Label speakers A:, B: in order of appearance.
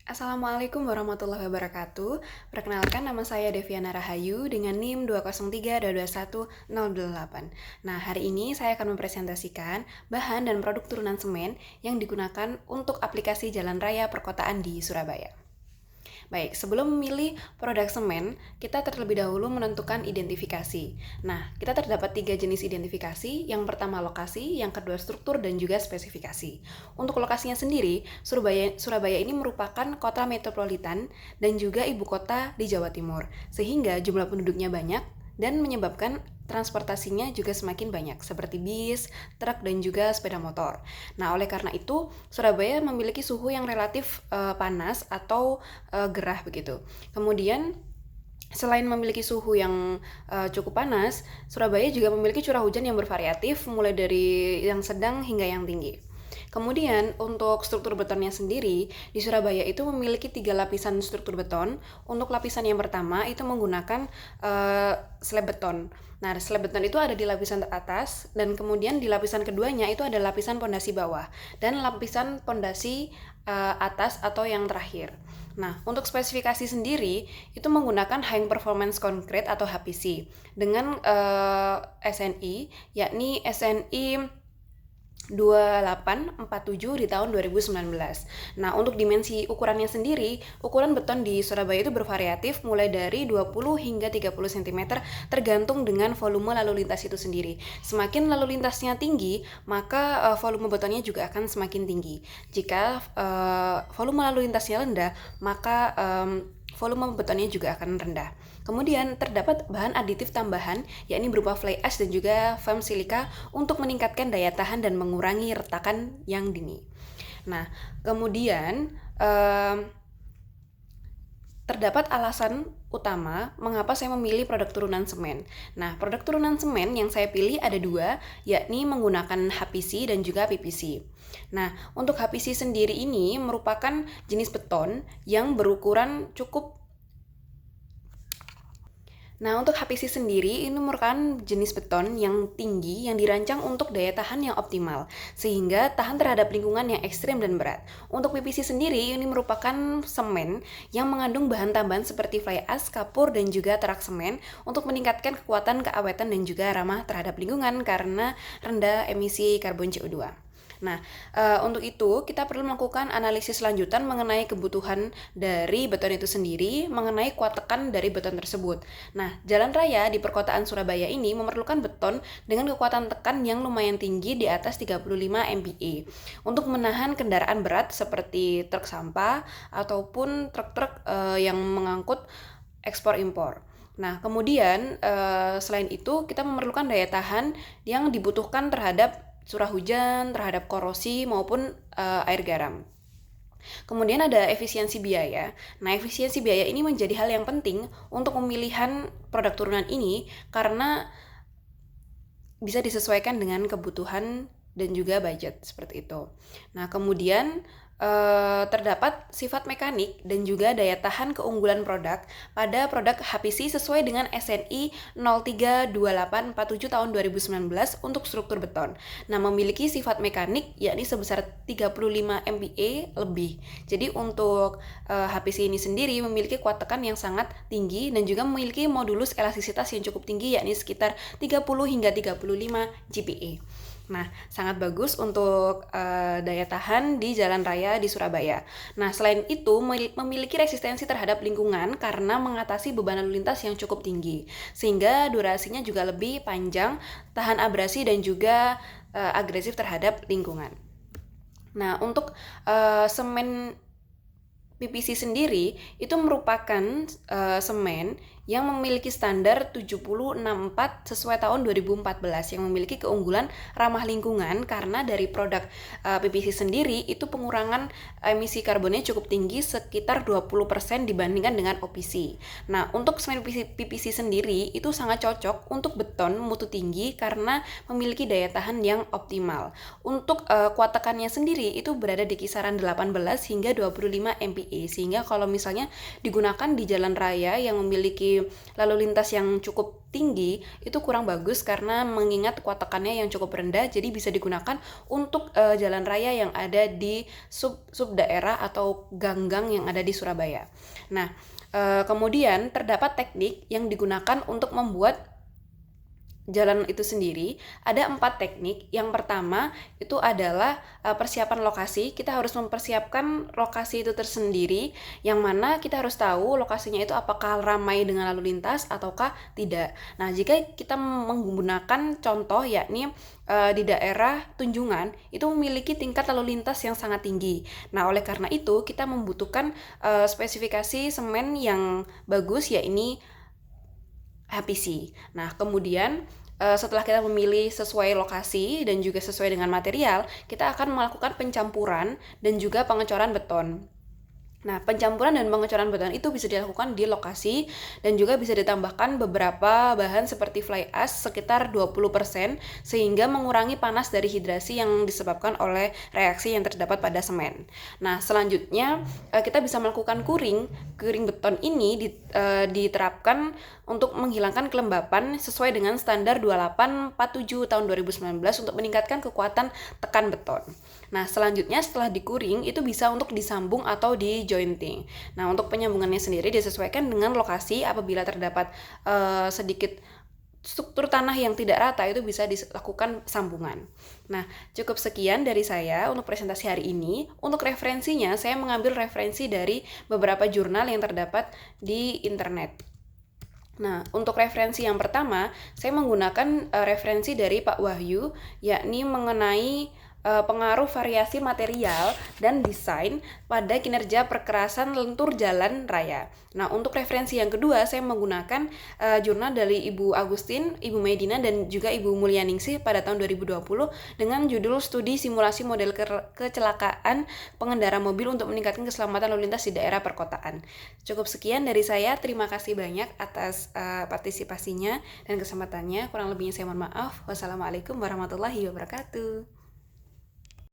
A: Assalamualaikum warahmatullahi wabarakatuh. Perkenalkan, nama saya Deviana Rahayu dengan NIM 203-221-028. Nah, hari ini saya akan mempresentasikan bahan dan produk turunan semen yang digunakan untuk aplikasi jalan raya perkotaan di Surabaya. Baik, sebelum memilih produk semen, kita terlebih dahulu menentukan identifikasi. Nah, kita terdapat 3 jenis identifikasi. Yang pertama lokasi, yang kedua struktur, dan juga spesifikasi. Untuk lokasinya sendiri, Surabaya ini merupakan kota metropolitan dan juga ibu kota di Jawa Timur, sehingga jumlah penduduknya banyak dan menyebabkan transportasinya juga semakin banyak, seperti bis, truk, dan juga sepeda motor. Nah, oleh karena itu, Surabaya memiliki suhu yang relatif panas atau gerah begitu. Kemudian, selain memiliki suhu yang cukup panas, Surabaya juga memiliki curah hujan yang bervariatif, mulai dari yang sedang hingga yang tinggi. Kemudian untuk struktur betonnya sendiri, di Surabaya itu memiliki 3 lapisan struktur beton. Untuk lapisan yang pertama itu menggunakan slab beton. Nah, slab beton itu ada di lapisan atas, dan kemudian di lapisan keduanya itu ada lapisan pondasi bawah dan lapisan pondasi atas atau yang terakhir. Nah, untuk spesifikasi sendiri itu menggunakan High Performance Concrete atau HPC dengan SNI, yakni SNI 2847 di tahun 2019. Nah, untuk dimensi ukurannya sendiri, ukuran beton di Surabaya itu bervariatif mulai dari 20 hingga 30 cm tergantung dengan volume lalu lintas itu sendiri. Semakin lalu lintasnya tinggi, maka volume betonnya juga akan semakin tinggi. Jika volume lalu lintasnya rendah, maka volume betonnya juga akan rendah. Kemudian terdapat bahan aditif tambahan, yakni berupa fly ash dan juga foam silika untuk meningkatkan daya tahan dan mengurangi retakan yang dini. Nah, kemudian terdapat alasan utama mengapa saya memilih produk turunan semen. Nah, produk turunan semen yang saya pilih ada 2, yakni menggunakan HPC dan juga PPC. Nah, untuk HPC sendiri ini merupakan jenis beton yang berukuran cukup. Nah, untuk HPC sendiri ini merupakan jenis beton yang tinggi yang dirancang untuk daya tahan yang optimal, sehingga tahan terhadap lingkungan yang ekstrim dan berat. Untuk PPC sendiri ini merupakan semen yang mengandung bahan tambahan seperti fly ash, kapur, dan juga terak semen untuk meningkatkan kekuatan, keawetan, dan juga ramah terhadap lingkungan karena rendah emisi karbon CO2. Nah, untuk itu kita perlu melakukan analisis lanjutan mengenai kebutuhan dari beton itu sendiri, mengenai kuat tekan dari beton tersebut. Nah, jalan raya di perkotaan Surabaya ini memerlukan beton dengan kekuatan tekan yang lumayan tinggi di atas 35 MPa untuk menahan kendaraan berat seperti truk sampah ataupun truk-truk yang mengangkut ekspor impor. Nah, kemudian selain itu kita memerlukan daya tahan yang dibutuhkan terhadap curah hujan, terhadap korosi maupun air garam. Kemudian ada efisiensi biaya. Nah, efisiensi biaya ini menjadi hal yang penting untuk pemilihan produk turunan ini karena bisa disesuaikan dengan kebutuhan dan juga budget seperti itu. Nah, kemudian terdapat sifat mekanik dan juga daya tahan keunggulan produk pada produk HPC sesuai dengan SNI 032847 tahun 2019 untuk struktur beton. Nah, memiliki sifat mekanik yakni sebesar 35 MPa lebih. Jadi untuk HPC ini sendiri memiliki kuat tekan yang sangat tinggi dan juga memiliki modulus elastisitas yang cukup tinggi yakni sekitar 30 hingga 35 GPa. Nah, sangat bagus untuk daya tahan di jalan raya di Surabaya. Nah, selain itu memiliki resistensi terhadap lingkungan karena mengatasi beban lalu lintas yang cukup tinggi, sehingga durasinya juga lebih panjang, tahan abrasi dan juga agresif terhadap lingkungan. Nah, untuk semen PPC sendiri itu merupakan semen yang memiliki standar 7064 sesuai tahun 2014 yang memiliki keunggulan ramah lingkungan karena dari produk PPC sendiri itu pengurangan emisi karbonnya cukup tinggi sekitar 20% dibandingkan dengan OPC. Nah, untuk semen PPC sendiri itu sangat cocok untuk beton mutu tinggi karena memiliki daya tahan yang optimal. Untuk kuat tekannya sendiri itu berada di kisaran 18 hingga 25 MPa sehingga kalau misalnya digunakan di jalan raya yang memiliki di lalu lintas yang cukup tinggi itu kurang bagus karena mengingat kuat tekannya yang cukup rendah, jadi bisa digunakan untuk jalan raya yang ada di sub daerah atau gang-gang yang ada di Surabaya. Nah, kemudian terdapat teknik yang digunakan untuk membuat jalan itu sendiri. Ada 4 teknik. Yang pertama itu adalah persiapan lokasi. Kita harus mempersiapkan lokasi itu tersendiri, yang mana kita harus tahu lokasinya itu apakah ramai dengan lalu lintas ataukah tidak. Nah, jika kita menggunakan contoh yakni di daerah Tunjungan itu memiliki tingkat lalu lintas yang sangat tinggi. Nah, oleh karena itu kita membutuhkan spesifikasi semen yang bagus, yakni HPC. Nah, kemudian setelah kita memilih sesuai lokasi dan juga sesuai dengan material, kita akan melakukan pencampuran dan juga pengecoran beton. Nah, pencampuran dan pengecoran beton itu bisa dilakukan di lokasi dan juga bisa ditambahkan beberapa bahan seperti fly ash sekitar 20% sehingga mengurangi panas dari hidrasi yang disebabkan oleh reaksi yang terdapat pada semen. Nah, selanjutnya kita bisa melakukan curing. Curing beton ini diterapkan untuk menghilangkan kelembapan sesuai dengan standar 2847 tahun 2019 untuk meningkatkan kekuatan tekan beton. Nah, selanjutnya setelah di-curing itu bisa untuk disambung atau di-jointing. Nah, untuk penyambungannya sendiri disesuaikan dengan lokasi. Apabila terdapat sedikit struktur tanah yang tidak rata itu bisa dilakukan sambungan. Nah, cukup sekian dari saya untuk presentasi hari ini. Untuk referensinya, saya mengambil referensi dari beberapa jurnal yang terdapat di internet. Nah, untuk referensi yang pertama, saya menggunakan referensi dari Pak Wahyu, yakni mengenai pengaruh variasi material dan desain pada kinerja perkerasan lentur jalan raya. Nah, untuk referensi yang kedua, saya menggunakan jurnal dari Ibu Agustin, Ibu Medina, dan juga Ibu Mulyaningsih pada tahun 2020 dengan judul Studi Simulasi Model Kecelakaan Pengendara Mobil untuk Meningkatkan Keselamatan Lalu Lintas di Daerah Perkotaan. Cukup sekian dari saya, terima kasih banyak atas partisipasinya dan kesempatannya. Kurang lebihnya saya mohon maaf. Wassalamualaikum warahmatullahi wabarakatuh.